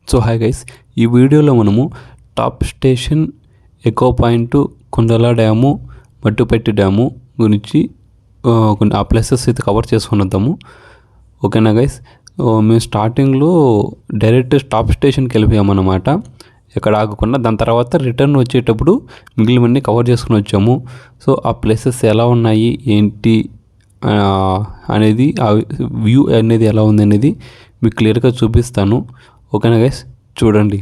So hi guys, ఈ వీడియోలో మనము టాప్ స్టేషన్, ఎకో పాయింట్, కుండల డ్యాము, మట్టుపెట్టి డ్యాము గురించి కొన్ని ఆ ప్లేసెస్ అయితే కవర్ చేసుకుని వద్దాము. ఓకేనా గైస్? మేము స్టార్టింగ్లో డైరెక్ట్ టాప్ స్టేషన్కి వెళ్ళిపోయామన్నమాట, ఎక్కడ ఆగకుండా. దాని తర్వాత రిటర్న్ వచ్చేటప్పుడు మిగిలినవన్నీ కవర్ చేసుకుని వచ్చాము. సో ఆ ప్లేసెస్ ఎలా ఉన్నాయి ఏంటి అనేది, ఆ వ్యూ అనేది ఎలా ఉంది అనేది మీకు క్లియర్గా చూపిస్తాను. ఓకేనా గైస్, చూడండి.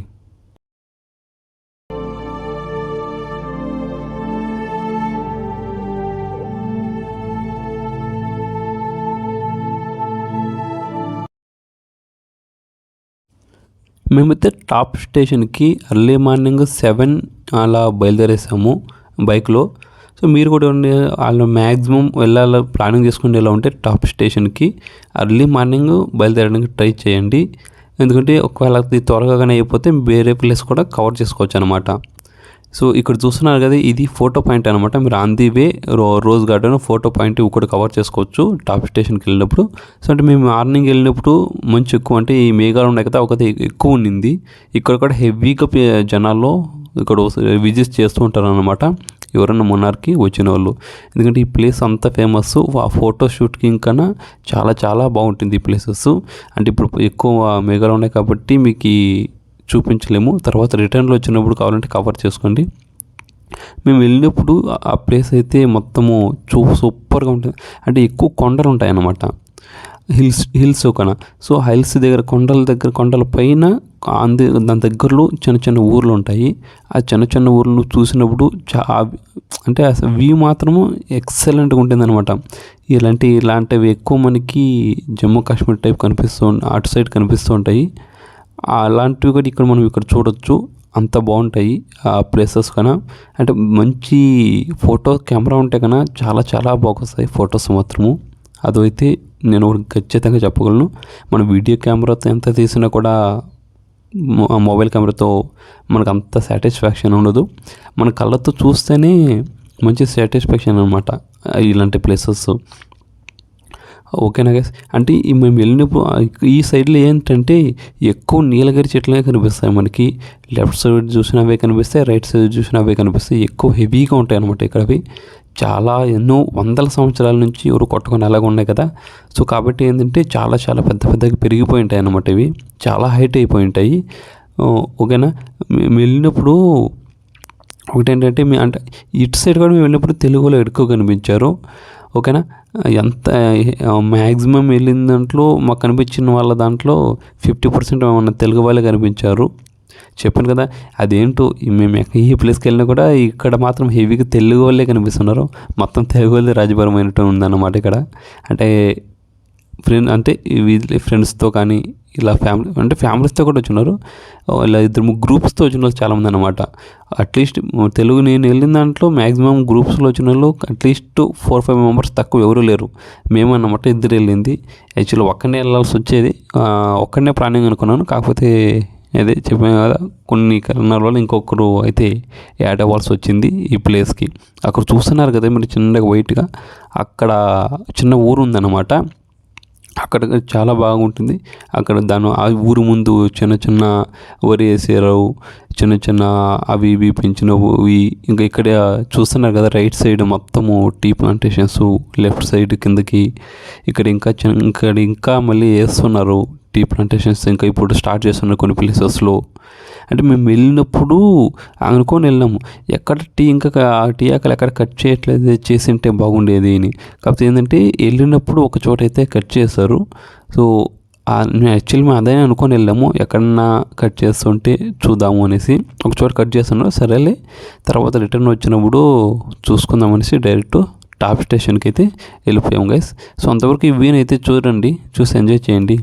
మేమైతే టాప్ స్టేషన్కి ఎర్లీ మార్నింగ్ 7 అలా బయలుదేరేసాము బైక్లో. సో మీరు కూడా వాళ్ళు మ్యాక్సిమం వెళ్ళాలి ప్లానింగ్ చేసుకుని ఎలా ఉంటే టాప్ స్టేషన్కి ఎర్లీ మార్నింగ్ బయలుదేరడానికి ట్రై చేయండి. ఎందుకంటే ఒకవేళ త్వరగానే అయిపోతే వేరే ప్లేస్ కూడా కవర్ చేసుకోవచ్చు అనమాట. సో ఇక్కడ చూస్తున్నారు కదా, ఇది ఫోటో పాయింట్ అనమాట. మీరు on the way rose garden photo point కూడా కవర్ చేసుకోవచ్చు టాప్ స్టేషన్కి వెళ్ళినప్పుడు. సో అంటే మేము మార్నింగ్ వెళ్ళినప్పుడు మంచి ఎక్కువ, అంటే ఈ మేఘాలు ఉన్నాయి కదా, ఒకటి ఎక్కువ ఉండింది. ఇక్కడ కూడా హెవీగా జనాల్లో ఇక్కడ విజిట్ చేస్తూ ఉంటారు అనమాట, ఎవరైనా మొన్నార్కి వచ్చిన వాళ్ళు. ఎందుకంటే ఈ ప్లేస్ అంత ఫేమస్, ఆ ఫోటో షూట్కి ఇంకా చాలా చాలా బాగుంటుంది ఈ ప్లేసెస్. అంటే ఇప్పుడు ఎక్కువ మేఘాలు ఉన్నాయి కాబట్టి మీకు చూపించలేము, తర్వాత రిటర్న్లో వచ్చినప్పుడు కావాలంటే కవర్ చేసుకోండి. మేము వెళ్ళినప్పుడు ఆ ప్లేస్ అయితే మొత్తము సూపర్గా ఉంటుంది. అంటే ఎక్కువ కొండలు ఉంటాయి అన్నమాట, హిల్స్ ఒకనా. సో హిల్స్ దగ్గర కొండల పైన దాని దగ్గరలో చిన్న చిన్న ఊర్లు ఉంటాయి. ఆ చిన్న చిన్న ఊర్లు చూసినప్పుడు అంటే వ్యూ మాత్రము ఎక్సలెంట్గా ఉంటుంది అనమాట. ఇలాంటివి ఎక్కువ మనకి జమ్మూ కాశ్మీర్ టైప్ అటు సైడ్ కనిపిస్తూ ఉంటాయి. అలాంటివి కూడా మనం ఇక్కడ చూడొచ్చు, అంత బాగుంటాయి ఆ ప్లేసెస్ కన్నా. అంటే మంచి ఫోటో కెమెరా ఉంటే కన్నా చాలా చాలా బాగొస్తాయి ఫొటోస్ మాత్రము. అదైతే నేను ఖచ్చితంగా చెప్పగలను. మన వీడియో కెమెరాతో ఎంత తీసినా కూడా మొబైల్ కెమెరాతో మనకు అంత సాటిస్ఫాక్షన్ ఉండదు. మన కళ్ళతో చూస్తేనే మంచి సాటిస్ఫాక్షన్ అనమాట ఇలాంటి ప్లేసెస్. ఓకేనా గైస్? అంటే మేము వెళ్ళినప్పుడు ఈ సైడ్లో ఏంటంటే ఎక్కువ నీలగిరి చెట్లే కనిపిస్తాయి మనకి. లెఫ్ట్ సైడ్ చూసినవే కనిపిస్తాయి, రైట్ సైడ్ చూసినవే కనిపిస్తాయి. ఎక్కువ హెవీగా ఉంటాయి అనమాట ఇక్కడ. అవి చాలా ఎన్నో వందల సంవత్సరాల నుంచి ఎవరు కొట్టుకొని అలాగ ఉన్నాయి కదా. సో కాబట్టి ఏంటంటే చాలా చాలా పెద్దగా పెరిగిపోయి ఉంటాయి అన్నమాట. ఇవి చాలా హైట్ అయిపోయి ఉంటాయి. ఓకేనా? మేము వెళ్ళినప్పుడు ఒకటేంటంటే అంటే ఇటు సైడ్ కూడా మేము వెళ్ళినప్పుడు తెలుగులో ఎక్కువ కనిపించారు. ఓకేనా? ఎంత మ్యాక్సిమం వెళ్ళిన దాంట్లో మాకు కనిపించిన వాళ్ళ దాంట్లో 50% ఏమన్నా తెలుగు వాళ్ళే కనిపించారు. చెప్పాను కదా, అదేంటో మేము ఈ ప్లేస్కి వెళ్ళినా కూడా ఇక్కడ మాత్రం హెవీగా తెలుగు వాళ్ళే కనిపిస్తున్నారు. మొత్తం తెలుగు వాళ్ళే రాజభరం అయినట్టు ఉందన్నమాట ఇక్కడ. అంటే ఫ్రెండ్స్తో కానీ ఇలా ఫ్యామిలీస్తో కూడా వచ్చినారు. ఇలా 2-3 గ్రూప్స్తో వచ్చిన వాళ్ళు చాలామంది అనమాట. అట్లీస్ట్ తెలుగు నేను వెళ్ళిన దాంట్లో మ్యాక్సిమం గ్రూప్స్లో వచ్చిన వాళ్ళు అట్లీస్ట్ 4-5 మెంబర్స్ తక్కువ ఎవరు లేరు. మేమన్నమాట ఇద్దరు వెళ్ళింది. యాక్చువల్లీ ఒక్కనే వెళ్ళాల్సి వచ్చేది, ఒక్కడనే ప్లానింగ్ అనుకున్నాను. కాకపోతే అదే చెప్పాను కదా, కొన్ని కారణాల వల్ల ఇంకొకరు అయితే యాడ్ అవ్వాల్సి వచ్చింది ఈ ప్లేస్కి. అక్కడ చూస్తున్నారు కదా మీరు చిన్నగా వైట్గా, అక్కడ చిన్న ఊరు ఉందన్నమాట. అక్కడ చాలా బాగుంటుంది. అక్కడ ఆ ఊరు ముందు చిన్న వరి వేసారు, చిన్న అవి ఇవి పెంచినవి. ఇంకా ఇక్కడ చూస్తున్నారు కదా, రైట్ సైడ్ మొత్తము టీ ప్లాంటేషన్స్, లెఫ్ట్ సైడ్ కిందకి ఇక్కడ ఇంకా మళ్ళీ వేస్తున్నారు టీ ప్లాంటేషన్స్. ఇంకా ఇప్పుడు స్టార్ట్ చేస్తున్నారు కొన్ని ప్లేసెస్లో. అంటే మేము వెళ్ళినప్పుడు అనుకొని వెళ్ళాము, ఎక్కడ టీ ఆకలి ఎక్కడ కట్ చేయట్లేదు, చేసింటే బాగుండేది అని. కాకపోతే ఏంటంటే వెళ్ళినప్పుడు ఒక చోట అయితే కట్ చేశారు. సో యాక్చువల్లీ మేము అదే అనుకొని వెళ్ళాము, ఎక్కడన్నా కట్ చేస్తుంటే చూద్దాము అనేసి. ఒక చోట కట్ చేస్తున్నారు, సరేలే తర్వాత రిటర్న్ వచ్చినప్పుడు చూసుకుందాం అనేసి డైరెక్ట్ టాప్ స్టేషన్కి అయితే వెళ్ళిపోయాము గైస్. సో అంతవరకు ఈ వీని అయితే చూడండి, చూసి ఎంజాయ్ చేయండి.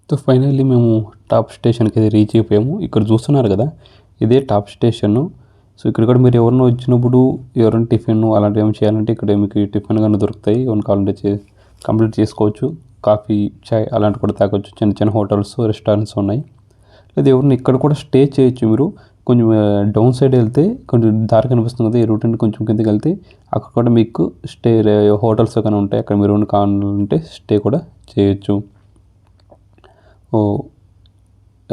సో ఫైనల్లీ మేము టాప్ స్టేషన్కి అయితే రీచ్ అయిపోయాము. ఇక్కడ చూస్తున్నారు కదా, ఇదే టాప్ స్టేషను. సో ఇక్కడ కూడా మీరు ఎవరైనా వచ్చినప్పుడు ఎవరైనా టిఫిన్ అలాంటివి ఏమైనా చేయాలంటే ఇక్కడ మీకు టిఫిన్ కానీ దొరుకుతాయి. ఏమైనా కావాలంటే కంప్లీట్ చేసుకోవచ్చు. కాఫీ, చాయ్ అలాంటివి కూడా తాగొచ్చు. చిన్న చిన్న హోటల్స్, రెస్టారెంట్స్ ఉన్నాయి. లేదా ఎవరిని ఇక్కడ కూడా స్టే చేయొచ్చు. మీరు కొంచెం డౌన్ సైడ్ వెళ్తే కొంచెం దారి కనిపిస్తుంది కదా, ఈ రూట్ నుండి కొంచెం కిందకి వెళ్తే అక్కడ కూడా మీకు స్టే హోటల్స్ కానీ ఉంటాయి. అక్కడ మీరు కావాలంటే స్టే కూడా చేయొచ్చు.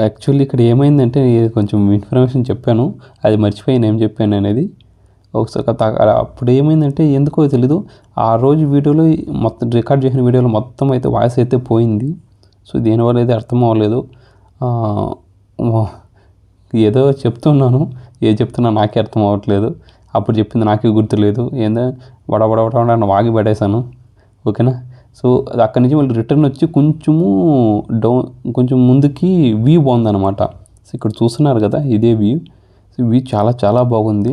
యాక్చువల్లీ ఇక్కడ ఏమైందంటే కొంచెం ఇన్ఫర్మేషన్ చెప్పాను, అది మర్చిపోయాను ఏం చెప్పాను అనేది. ఒకసారి అప్పుడు ఏమైందంటే ఎందుకో తెలీదు, ఆ రోజు వీడియోలో మొత్తం రికార్డ్ చేసిన వీడియోలో మొత్తం అయితే వాయిస్ అయితే పోయింది. సో దీనివల్ల అయితే అర్థం అవ్వలేదు. ఏదో చెప్తున్నాను, ఏది చెప్తున్నా నాకే అర్థం అవ్వట్లేదు. అప్పుడు చెప్పింది నాకే గుర్తులేదు. ఏందో వడవడ వాగి పడేశాను. ఓకేనా. సో అది అక్కడి నుంచి మళ్ళీ రిటర్న్ వచ్చి కొంచెం ముందుకి వ్యూ బాగుందన్నమాట. సో ఇక్కడ చూస్తున్నారు కదా, ఇదే వ్యూ. సో వ్యూ చాలా చాలా బాగుంది.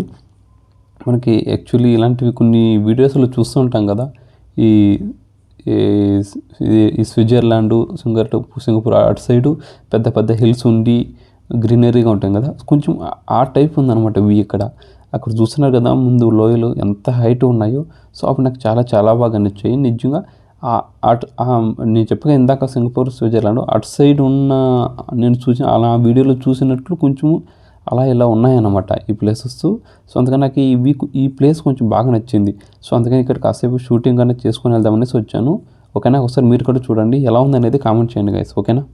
మనకి యాక్చువల్లీ ఇలాంటివి కొన్ని వీడియోస్లో చూస్తూ ఉంటాం కదా, ఈ స్విట్జర్లాండ్, సింగపూర్ అటు సైడు పెద్ద పెద్ద హిల్స్ ఉండి గ్రీనరీగా ఉంటాయి కదా, కొంచెం ఆ టైప్ ఉందన్నమాట వ్యూ ఇక్కడ. అక్కడ చూస్తున్నారు కదా ముందు లోయలు ఎంత హైట్ ఉన్నాయో. సో అప్పుడు నాకు చాలా చాలా బాగా నచ్చాయి నిజంగా. నేను చెప్పగా ఇందాక సింగపూర్, స్విట్జర్లాండ్ అటు సైడ్ ఉన్న నేను అలా వీడియోలో చూసినట్లు కొంచెము అలా ఇలా ఉన్నాయన్నమాట ఈ ప్లేసెస్. సో అందుకని నాకు ఈ ప్లేస్ కొంచెం బాగా నచ్చింది. సో అందుకని ఇక్కడ కాసేపు షూటింగ్ అనేది చేసుకొని వెళ్దామనేసి వచ్చాను. ఓకేనా. ఒకసారి మీరు కూడా చూడండి ఎలా ఉందనేది కామెంట్ చేయండి గైస్. ఓకేనా.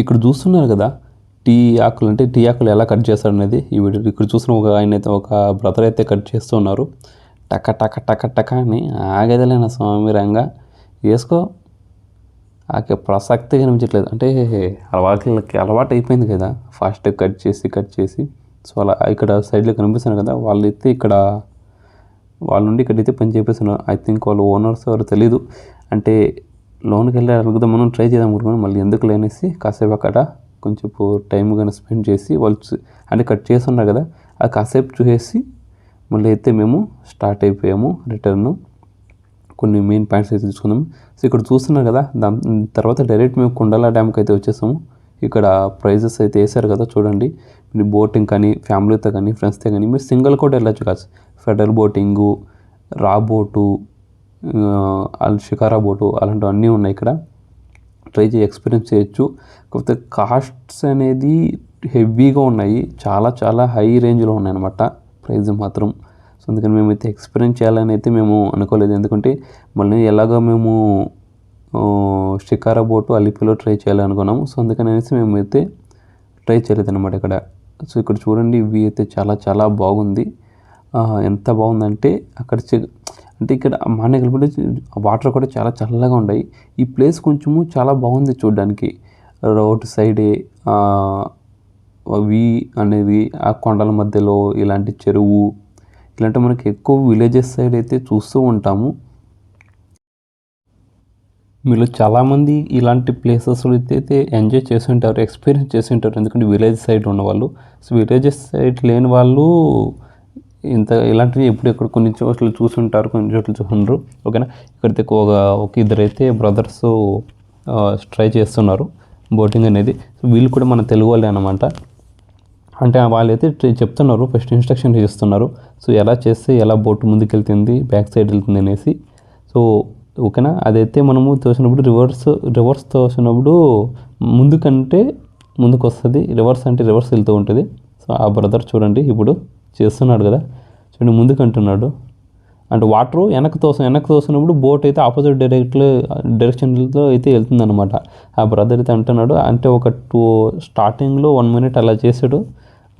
ఇక్కడ చూస్తున్నారు కదా టీ ఆకులు, అంటే టీ ఆకులు ఎలా కట్ చేస్తారు అనేది ఈ వీడియో. ఇక్కడ చూసిన ఒక బ్రదర్ అయితే కట్ చేస్తున్నారు. టక టక టక టక అని ఆగేదలేనా స్వామి రంగా వేసుకో. ఆకే ప్రసక్తి కనిపించట్లేదు. అంటే అలవాటు అయిపోయింది కదా, ఫాస్ట్ కట్ చేసి. సో అలా ఇక్కడ సైడ్లో కనిపిస్తున్నారు కదా, వాళ్ళైతే వాళ్ళ నుండి ఇక్కడైతే పని చేపిస్తున్నారు. ఐ థింక్ వాళ్ళు ఓనర్స్ ఎవరు తెలీదు. అంటే లోన్కి వెళ్ళి అడుగుదాం, మనం ట్రై చేద్దాం అనుకున్నాం. మళ్ళీ ఎందుకు లేనేసి కాసేపు అక్కడ కొంచెం టైం కానీ స్పెండ్ చేసి వాళ్ళు అంటే కట్ చేస్తున్నారు కదా, అది కాసేపు చూసేసి మళ్ళీ అయితే మేము స్టార్ట్ అయిపోయాము రిటర్న్. కొన్ని మెయిన్ పాయింట్స్ అయితే తీసుకుందాము. సో ఇక్కడ చూస్తున్నారు కదా, దాని తర్వాత డైరెక్ట్ మేము కొండల డ్యామ్కి అయితే వచ్చేసాము. ఇక్కడ ప్రైజెస్ అయితే వేసారు కదా చూడండి. మీరు బోటింగ్ కానీ ఫ్యామిలీతో కానీ ఫ్రెండ్స్తో కానీ మీరు సింగిల్ కూడా వెళ్ళొచ్చు కాదు. ఫెడరల్ బోటింగు, రా బోటు, షికారా బోటు అలాంటివన్నీ ఉన్నాయి ఇక్కడ. ట్రై చేసి ఎక్స్పీరియన్స్ చేయొచ్చు. కాకపోతే కాస్ట్స్ అనేది హెవీగా ఉన్నాయి, చాలా చాలా హై రేంజ్లో ఉన్నాయి అన్నమాట ప్రైజ్ మాత్రం. సో అందుకని మేమైతే ఎక్స్పీరియన్స్ చేయాలని అయితే మేము అనుకోలేదు. ఎందుకంటే మళ్ళీ ఎలాగో మేము షికారా బోటు అలిపిలో ట్రై చేయాలనుకున్నాము. సో అందుకని అనేసి మేమైతే ట్రై చేయలేదు అనమాట ఇక్కడ. సో ఇక్కడ చూడండి ఇవి అయితే చాలా చాలా బాగుంది. ఎంత బాగుందంటే అంటే ఇక్కడ మార్నింగ్ వాటర్ కూడా చాలా చల్లగా ఉన్నాయి. ఈ ప్లేస్ కొంచెము చాలా బాగుంది చూడడానికి. రోడ్ సైడే అవి అనేది ఆ కొండల మధ్యలో ఇలాంటి చెరువు, ఇలాంటి మనకి ఎక్కువ విలేజెస్ సైడ్ అయితే చూస్తూ ఉంటాము. మీలో చాలామంది ఇలాంటి ప్లేసెస్లో అయితే ఎంజాయ్ చేసి ఉంటారు, ఎక్స్పీరియన్స్ చేసి ఉంటారు. ఎందుకంటే విలేజ్ సైడ్ ఉన్నవాళ్ళు. సో విలేజెస్ సైడ్ లేని వాళ్ళు ఇలాంటివి ఎక్కడ కొన్ని చోట్ల చూసుంటారు, కొన్ని చోట్ల చూసుంటారు. ఓకేనా. ఇక్కడైతే ఒక ఇద్దరైతే బ్రదర్స్ ట్రై చేస్తున్నారు బోటింగ్ అనేది. సో వీళ్ళు కూడా మన తెలుగు వాళ్ళే అనమాట. అంటే వాళ్ళైతే చెప్తున్నారు, ఫస్ట్ ఇన్స్ట్రక్షన్ చేస్తున్నారు. సో ఎలా చేస్తే ఎలా బోట్ ముందుకు వెళ్తుంది, బ్యాక్ సైడ్ వెళ్తుంది అనేసి. సో ఓకేనా. అదైతే మనము తోసినప్పుడు రివర్స్ తోసినప్పుడు ముందుకు వస్తుంది, రివర్స్ అంటే రివర్స్ వెళ్తూ ఉంటుంది. సో ఆ బ్రదర్ చూడండి ఇప్పుడు చేస్తున్నాడు కదా, చూడండి ముందుకు అంటున్నాడు. అంటే వాటర్ వెనక్కి తోసినప్పుడు బోట్ అయితే ఆపోజిట్ డైరెక్షన్లో అయితే వెళ్తుందన్నమాట. ఆ బ్రదర్ అయితే అంటున్నాడు, అంటే ఒక స్టార్టింగ్లో 1 minute అలా చేసాడు,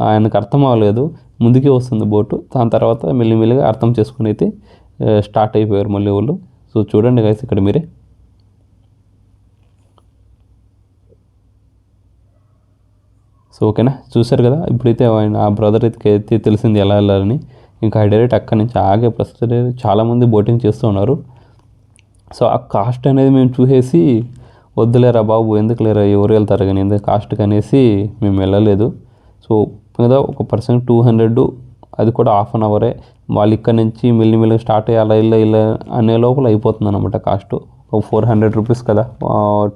ఆయనకు అర్థం అవ్వలేదు, ముందుకే వస్తుంది బోటు. దాని తర్వాత మెల్లిమెల్లిగా అర్థం చేసుకుని అయితే స్టార్ట్ అయిపోయారు మళ్ళీ వాళ్ళు. సో చూడండి గైస్ ఇక్కడ మీరే. సో ఓకేనా, చూశారు కదా. ఇప్పుడైతే ఆయన ఆ బ్రదర్ అయితే తెలిసింది ఎలా వెళ్ళాలని. ఇంకా డైరెక్ట్ అక్కడి నుంచి ఆగే ప్రస్తుతం చాలామంది బోటింగ్ చేస్తూ ఉన్నారు. సో ఆ కాస్ట్ అనేది మేము చూసేసి వద్దులేరా బాబు, ఎందుకు లేరా, ఎవరు వెళ్తారు కానీ ఎందుకు కాస్ట్ అనేసి మేము వెళ్ళలేదు. సో కదా ఒక పర్సన్ 200, అది కూడా హాఫ్ అన్ అవరే. వాళ్ళు ఇక్కడ నుంచి మెల్లిమెల్లిగా స్టార్ట్ అయ్యి ఇలా అనే లోపల అయిపోతుంది అనమాట కాస్ట్. ఒక 400 రూపీస్ కదా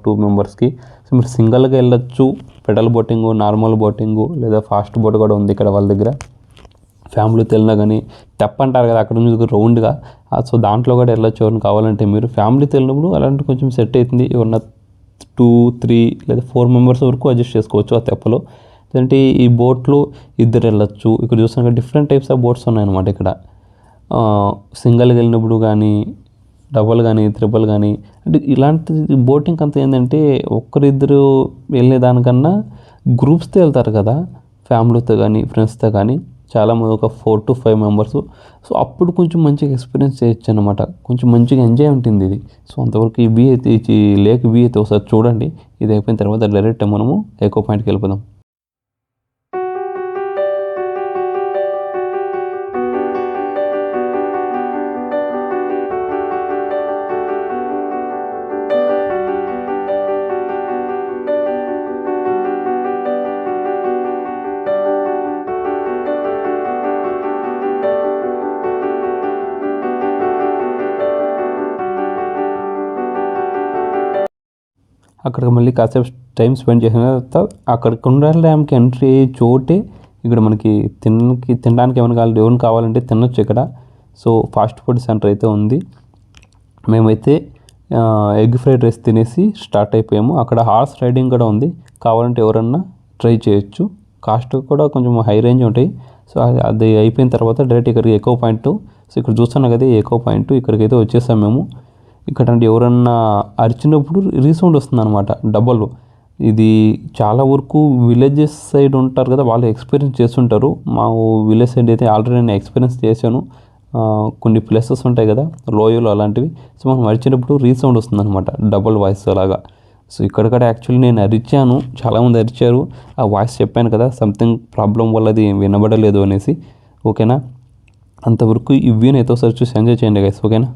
2 మెంబర్స్కి. సో మీరు సింగిల్గా వెళ్ళొచ్చు, పెడల్ బోటింగు, నార్మల్ బోటింగు, లేదా ఫాస్ట్ బోట్ కూడా ఉంది ఇక్కడ వాళ్ళ దగ్గర. ఫ్యామిలీతో వెళ్ళినా కానీ తెప్పంటారు కదా అక్కడ నుంచి రౌండ్గా, సో దాంట్లో కూడా వెళ్ళొచ్చు ఎవరిని కావాలంటే. మీరు ఫ్యామిలీతో వెళ్ళినప్పుడు అలాంటి కొంచెం సెట్ అవుతుంది, ఎవరన్నా 2, 3 లేదా 4 మెంబర్స్ వరకు అడ్జస్ట్ చేసుకోవచ్చు ఆ తెప్పలో. అంటే ఈ బోట్లో ఇద్దరు వెళ్ళొచ్చు. ఇక్కడ చూసినాక డిఫరెంట్ టైప్స్ ఆఫ్ బోట్స్ ఉన్నాయన్నమాట ఇక్కడ. సింగిల్గా వెళ్ళినప్పుడు కానీ, డబల్ కానీ, ట్రిపుల్ కానీ, అంటే ఇలాంటి బోటింగ్ అంతా ఏంటంటే ఒక్కరిద్దరు వెళ్ళేదానికన్నా గ్రూప్స్తో వెళ్తారు కదా, ఫ్యామిలీతో కానీ ఫ్రెండ్స్తో కానీ, చాలామంది ఒక 4 to 5 మెంబర్స్. సో అప్పుడు కొంచెం మంచిగా ఎక్స్పీరియన్స్ చేయొచ్చు అనమాట, కొంచెం మంచిగా ఎంజాయ్ ఉంటుంది ఇది. సో అంతవరకు ఈ వ్యూ అయితే, ఈ లేక్ వ్యూ అయితే ఒకసారి చూడండి. ఇది అయిపోయిన తర్వాత డైరెక్ట్ మనము ఎకో పాయింట్కి వెళ్ళిపోదాం. అక్కడికి మళ్ళీ కాసేపు టైం స్పెండ్ చేసిన తర్వాత అక్కడ కుండాల డ్యామ్కి ఎంట్రీ అయ్యే చోటే ఇక్కడ మనకి తినడానికి ఏమైనా కావాలంటే తినొచ్చు ఇక్కడ. సో ఫాస్ట్ ఫుడ్ సెంటర్ అయితే ఉంది. మేమైతే ఎగ్ ఫ్రైడ్ రైస్ తినేసి స్టార్ట్ అయిపోయాము. అక్కడ హార్స్ రైడింగ్ కూడా ఉంది, కావాలంటే ఎవరన్నా ట్రై చేయొచ్చు. కాస్ట్ కూడా కొంచెం హై రేంజ్ ఉంటాయి. సో అది అయిపోయిన తర్వాత డైరెక్ట్ ఇక్కడికి ఎకో పాయింట్. సో ఇక్కడ చూస్తున్నాం కదా ఎకో పాయింట్, ఇక్కడికైతే వచ్చేసాం మేము. ఇక్కడ అంటే ఎవరన్నా అరిచినప్పుడు రీసౌండ్ వస్తుంది అనమాట, డబల్. ఇది చాలా వరకు విలేజెస్ సైడ్ ఉంటారు కదా, వాళ్ళు ఎక్స్పీరియన్స్ చేస్తుంటారు. మా విలేజ్ సైడ్ అయితే ఆల్రెడీ నేను ఎక్స్పీరియన్స్ చేశాను. కొన్ని ప్లేసెస్ ఉంటాయి కదా లోయలు అలాంటివి. సో మనం అరిచినప్పుడు రీసౌండ్ వస్తుంది అనమాట, డబల్ వాయిస్ అలాగా. సో ఇక్కడ యాక్చువల్లీ నేను అరిచాను, చాలామంది అరిచారు. ఆ వాయిస్ చెప్పాను కదా, సంథింగ్ ప్రాబ్లం వల్ల అది వినబడలేదు అనేసి. ఓకేనా, అంతవరకు ఈ వ్యూని అయితే ఒకసారి చూసి ఎంజాయ్ చేయండి గైస్. ఓకేనా.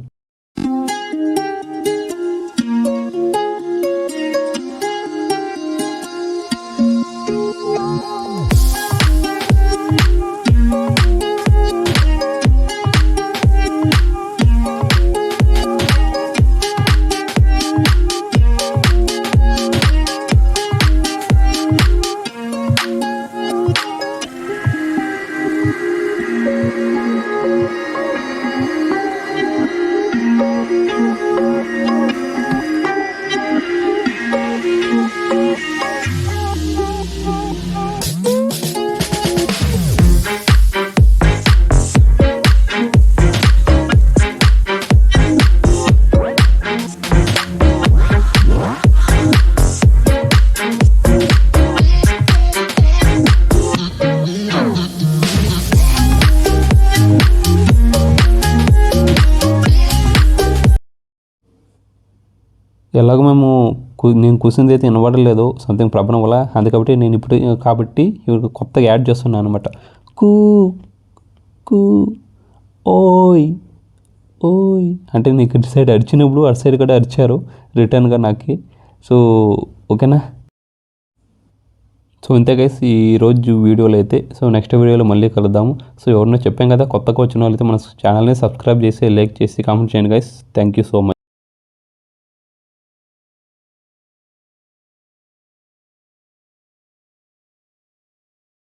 ఎలాగో నేను కూర్చుంది అయితే వినబడలేదు, సంథింగ్ ప్రాబ్లం వల్ల. అందుకబట్టి నేను కాబట్టి కొత్తగా యాడ్ చేస్తున్నాను అనమాట. కూ కూ ఓయ్ ఓయ్ అంటే నీకు ఇటు సైడ్ అరిచినప్పుడు అటు సైడ్ కూడా అరిచారు రిటర్న్గా నాకు. సో ఓకేనా. సో ఇంతే గైస్ ఈరోజు వీడియోలో అయితే. సో నెక్స్ట్ వీడియోలో మళ్ళీ కలుద్దాము. సో ఎవరినో చెప్పాం కదా, కొత్తగా వచ్చిన వాళ్ళైతే మన ఛానల్ని సబ్స్క్రైబ్ చేసి, లైక్ చేసి, కామెంట్ చేయండి guys. Thank you so much.